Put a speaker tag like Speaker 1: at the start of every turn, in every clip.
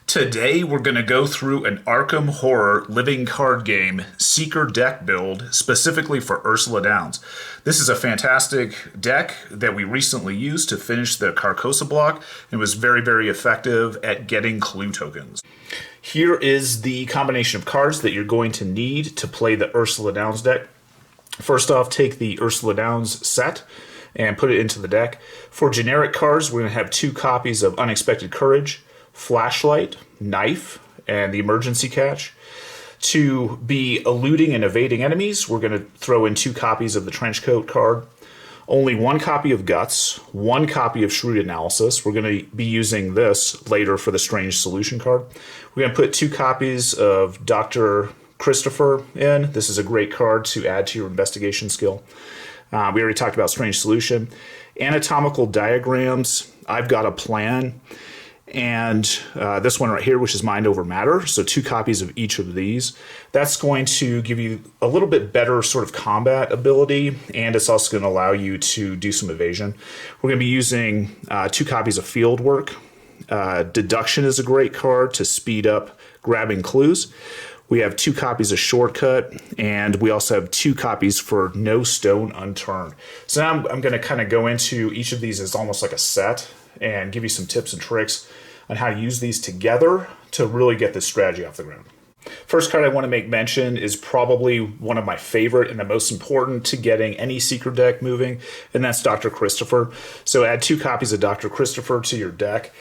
Speaker 1: Today we're going to go through an Arkham Horror living card game Seeker deck build specifically for Ursula Downs. This is a fantastic deck that we recently used to finish the Carcosa block and was very effective at getting clue tokens. Here is the combination of cards that you're going to need to play the Ursula Downs deck. First off, take the Ursula Downs set and put it into the deck. For generic cards, we're going to have 2 copies of Unexpected Courage, Flashlight, Knife, and the Emergency Catch. To be eluding and evading enemies, we're going to throw in 2 copies of the Trenchcoat card, only 1 copy of Guts, 1 copy of Shrewd Analysis. We're going to be using this later for the Strange Solution card. We're going to put 2 copies of Dr. Christopher in. This is a great card to add to your investigation skill. We already talked about Strange Solution. Anatomical Diagrams, I've Got a Plan. And this one right here, which is Mind Over Matter. So 2 copies of each of these. That's going to give you a little bit better sort of combat ability, and it's also going to allow you to do some evasion. We're going to be using 2 copies of Field Work. Deduction is a great card to speed up grabbing clues. We have 2 copies of Shortcut, and we also have 2 copies for No Stone Unturned. So now I'm going to kind of go into each of these as almost like a set and give you some tips and tricks on how to use these together to really get this strategy off the ground. First card I want to make mention is probably one of my favorite and the most important to getting any Seeker deck moving, and that's Dr. Christopher. So add 2 copies of Dr. Christopher to your deck.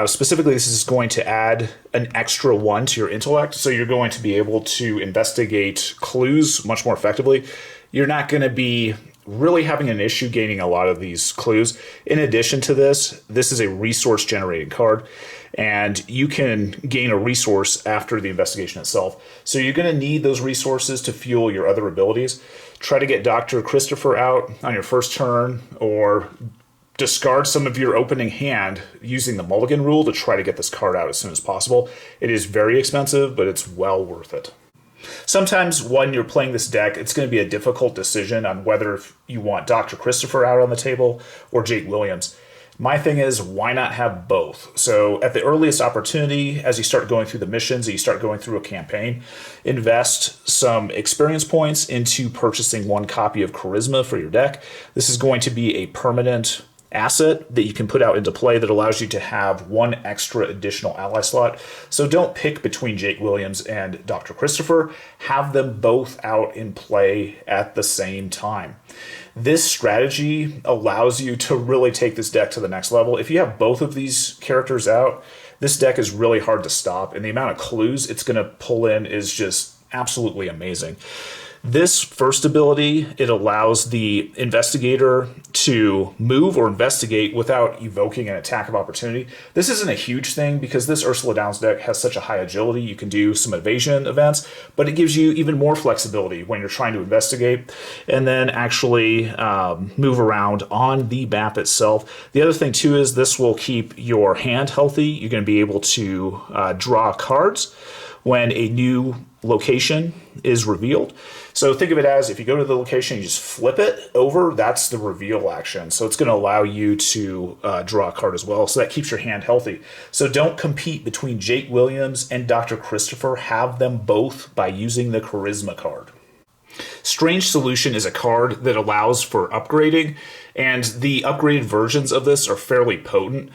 Speaker 1: Specifically, this is going to add an extra 1 to your intellect, so you're going to be able to investigate clues much more effectively. You're not going to be really having an issue gaining a lot of these clues. In addition to this, this is a resource generating card, and you can gain a resource after the investigation itself. So you're going to need those resources to fuel your other abilities. Try to get Dr. Christopher out on your first turn, or discard some of your opening hand using the mulligan rule to try to get this card out as soon as possible. It is very expensive, but it's well worth it. Sometimes when you're playing this deck, it's going to be a difficult decision on whether you want Dr. Christopher out on the table or Jake Williams. My thing is, why not have both? So at the earliest opportunity, as you start going through the missions and you start going through a campaign, invest some experience points into purchasing 1 copy of Charisma for your deck. This is going to be a permanent asset that you can put out into play that allows you to have 1 extra additional ally slot. So don't pick between Jake Williams and Dr. Christopher. Have them both out in play at the same time. This strategy allows you to really take this deck to the next level. If you have both of these characters out, this deck is really hard to stop, and the amount of clues it's going to pull in is just absolutely amazing. This first ability, it allows the investigator to move or investigate without evoking an attack of opportunity. This isn't a huge thing because this Ursula Downs deck has such a high agility. You can do some evasion events, but it gives you even more flexibility when you're trying to investigate and then actually move around on the map itself. The other thing too is this will keep your hand healthy. You're going to be able to draw cards when a new location is revealed. So think of it as if you go to the location, you just flip it over, that's the reveal action. So it's going to allow you to draw a card as well. So that keeps your hand healthy. So don't compete between Jake Williams and Dr. Christopher. Have them both by using the Charisma card. Strange Solution is a card that allows for upgrading, and the upgraded versions of this are fairly potent.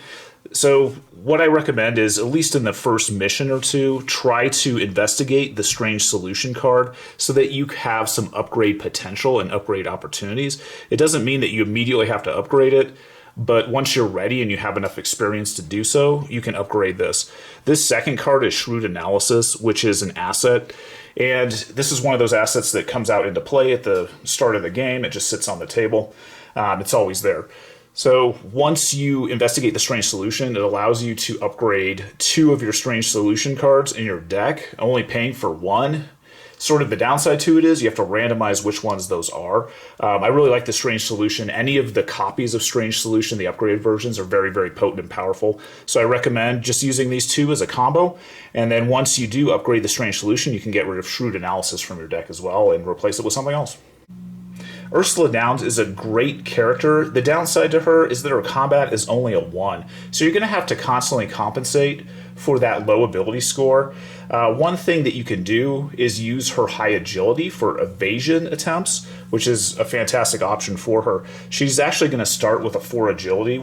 Speaker 1: So what I recommend is, at least in the first mission or 2, try to investigate the Strange Solution card so that you have some upgrade potential and upgrade opportunities. It doesn't mean that you immediately have to upgrade it, but once you're ready and you have enough experience to do so, you can upgrade this. This second card is Shrewd Analysis, which is an asset. And this is one of those assets that comes out into play at the start of the game. It just sits on the table. It's always there. So once you investigate the Strange Solution, it allows you to upgrade 2 of your Strange Solution cards in your deck, only paying for 1. Sort of the downside to it is you have to randomize which ones those are. I really like the Strange Solution. Any of the copies of Strange Solution, the upgraded versions, are very potent and powerful. So I recommend just using these 2 as a combo. And then once you do upgrade the Strange Solution, you can get rid of Shrewd Analysis from your deck as well and replace it with something else. Ursula Downs is a great character. The downside to her is that her combat is only a 1. So you're going to have to constantly compensate for that low ability score. One thing that you can do is use her high agility for evasion attempts, which is a fantastic option for her. She's actually going to start with a 4 agility,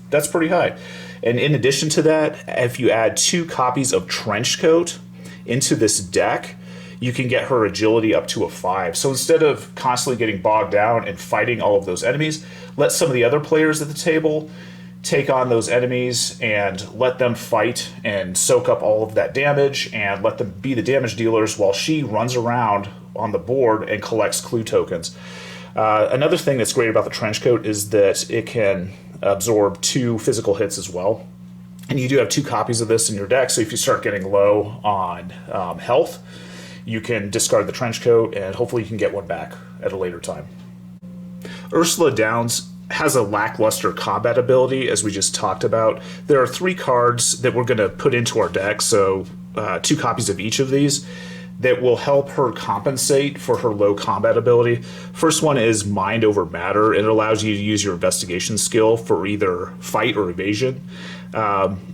Speaker 1: that's pretty high. And in addition to that, if you add 2 copies of Trenchcoat into this deck, you can get her agility up to a 5. So instead of constantly getting bogged down and fighting all of those enemies, let some of the other players at the table take on those enemies and let them fight and soak up all of that damage and let them be the damage dealers while she runs around on the board and collects clue tokens. Another thing that's great about the Trenchcoat is that it can absorb 2 physical hits as well. And you do have 2 copies of this in your deck, so if you start getting low on health, you can discard the Trenchcoat and hopefully you can get one back at a later time. Ursula Downs has a lackluster combat ability, as we just talked about. There are 3 cards that we're going to put into our deck, so 2 copies of each of these, that will help her compensate for her low combat ability. First one is Mind Over Matter. It allows you to use your investigation skill for either fight or evasion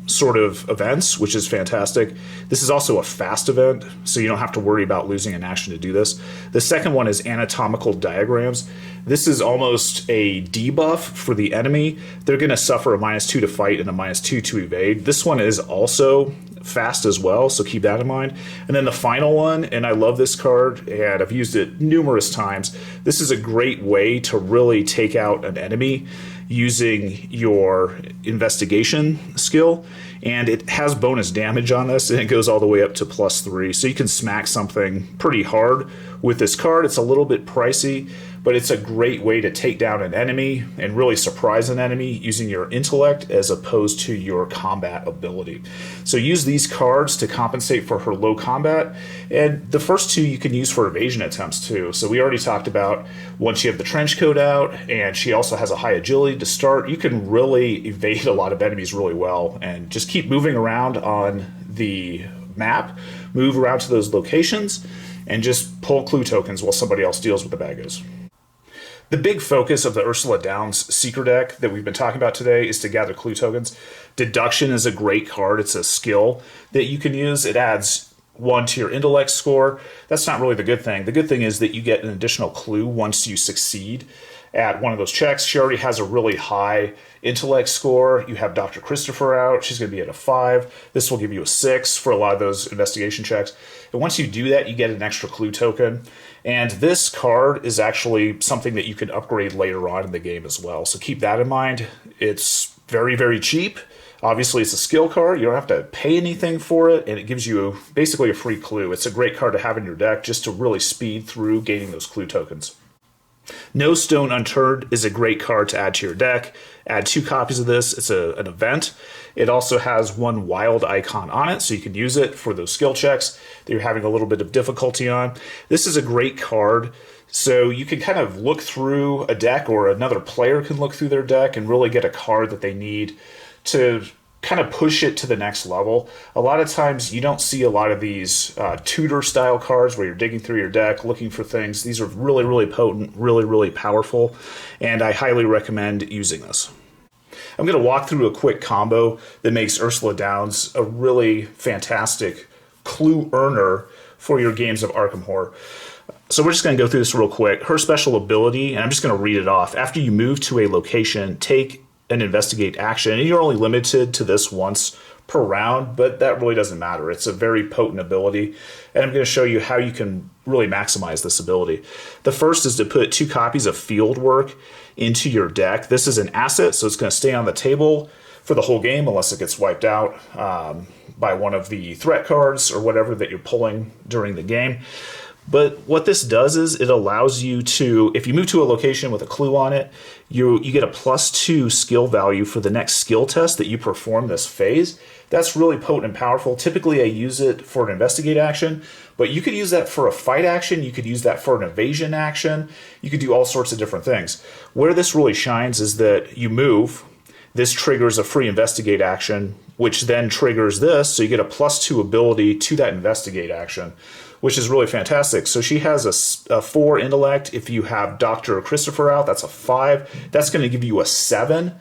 Speaker 1: sort of events, which is fantastic. This is also a fast event, so you don't have to worry about losing an action to do this. The second one is Anatomical Diagrams. This is almost a debuff for the enemy. They're going to suffer a -2 to fight and a -2 to evade. This one is also fast as well, so keep that in mind. And then the final one, and I love this card, and I've used it numerous times. This is a great way to really take out an enemy using your investigation skill, and it has bonus damage on this, and it goes all the way up to +3, so you can smack something pretty hard with this card. It's a little bit pricey, but it's a great way to take down an enemy and really surprise an enemy using your intellect as opposed to your combat ability. So use these cards to compensate for her low combat, and the first 2 you can use for evasion attempts too. So we already talked about once you have the Trenchcoat out, and she also has a high agility to start, you can really evade a lot of enemies really well, and just keep moving around on the map, move around to those locations, and just pull clue tokens while somebody else deals with the bad guys. The big focus of the Ursula Downs Seeker deck that we've been talking about today is to gather clue tokens. Deduction is a great card. It's a skill that you can use. It adds 1 to your intellect score. That's not really the good thing. The good thing is that you get an additional clue once you succeed at one of those checks. She already has a really high intellect score. You have Dr. Christopher out. She's going to be at a 5. This will give you a 6 for a lot of those investigation checks. And once you do that, you get an extra clue token. And this card is actually something that you can upgrade later on in the game as well. So keep that in mind. It's very, very cheap. Obviously, it's a skill card. You don't have to pay anything for it, and it gives you basically a free clue. It's a great card to have in your deck just to really speed through gaining those clue tokens. No Stone Unturned is a great card to add to your deck. Add 2 copies of this. It's an event. It also has 1 wild icon on it, so you can use it for those skill checks that you're having a little bit of difficulty on. This is a great card, so you can kind of look through a deck, or another player can look through their deck and really get a card that they need to kind of push it to the next level. A lot of times you don't see a lot of these tutor style cards where you're digging through your deck looking for things. These are really, really potent, really, really powerful, and I highly recommend using this. I'm going to walk through a quick combo that makes Ursula Downs a really fantastic clue earner for your games of Arkham Horror. So we're just going to go through this real quick. Her special ability, and I'm just going to read it off. After you move to a location, take an investigate action, and you're only limited to this once per round, but that really doesn't matter. It's a very potent ability, and I'm going to show you how you can really maximize this ability. The first is to put 2 copies of Field Work into your deck. This is an asset, so it's going to stay on the table for the whole game unless it gets wiped out by one of the threat cards or whatever that you're pulling during the game. But what this does is it allows you to, if you move to a location with a clue on it, you get a +2 skill value for the next skill test that you perform this phase. That's really potent and powerful. Typically I use it for an investigate action, but you could use that for a fight action, you could use that for an evasion action, you could do all sorts of different things. Where this really shines is that you move, this triggers a free investigate action, which then triggers this, so you get a +2 ability to that investigate action. which is really fantastic. So she has a 4 intellect. If you have Dr. Christopher out, that's a 5. That's going to give you a 7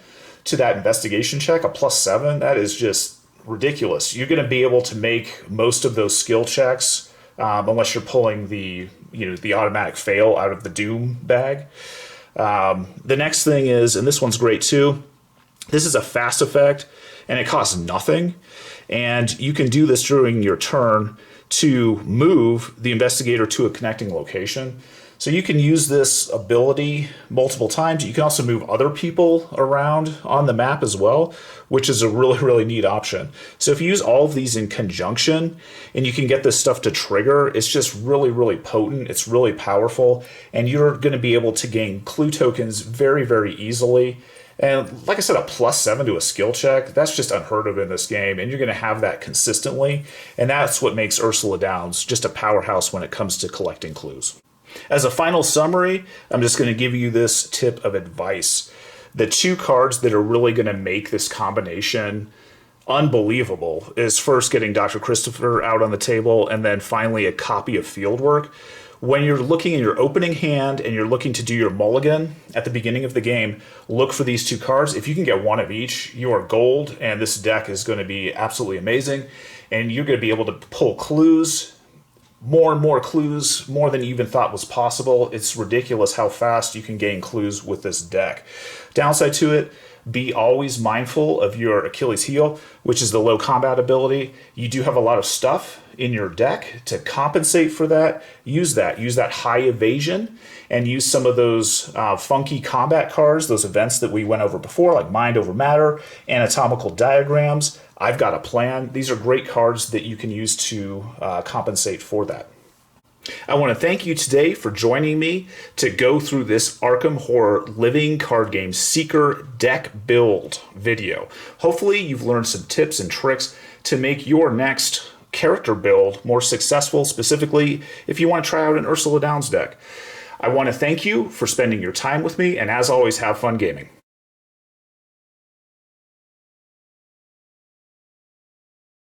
Speaker 1: to that investigation check, a +7. That is just ridiculous. You're going to be able to make most of those skill checks, unless you're pulling the automatic fail out of the Doom bag. The next thing is, and this one's great too, this is a fast effect, and it costs nothing. And you can do this during your turn to move the investigator to a connecting location. So you can use this ability multiple times. You can also move other people around on the map as well, which is a really, really neat option. So if you use all of these in conjunction and you can get this stuff to trigger, it's just really, really potent. It's really powerful. And you're going to be able to gain clue tokens very, very easily. And like I said, a +7 to a skill check, that's just unheard of in this game. And you're going to have that consistently. And that's what makes Ursula Downs just a powerhouse when it comes to collecting clues. As a final summary, I'm just going to give you this tip of advice. The 2 cards that are really going to make this combination unbelievable is first getting Dr. Christopher out on the table, and then finally a copy of Fieldwork. When you're looking in your opening hand and you're looking to do your mulligan at the beginning of the game, look for these 2 cards. If you can get one of each, you are gold, and this deck is going to be absolutely amazing. And you're going to be able to pull clues, more and more clues, more than you even thought was possible. It's ridiculous how fast you can gain clues with this deck. Downside to it, be always mindful of your Achilles heel, which is the low combat ability. You do have a lot of stuff in your deck to compensate for that. Use that high evasion, and use some of those funky combat cards, those events that we went over before, like Mind Over Matter, Anatomical Diagrams, I've Got a Plan. These are great cards that you can use to compensate for that. I want to thank you today for joining me to go through this Arkham Horror Living Card Game Seeker deck build video. Hopefully you've learned some tips and tricks to make your next character build more successful, specifically if you want to try out an Ursula Downs deck. I want to thank you for spending your time with me, and as always, have fun gaming.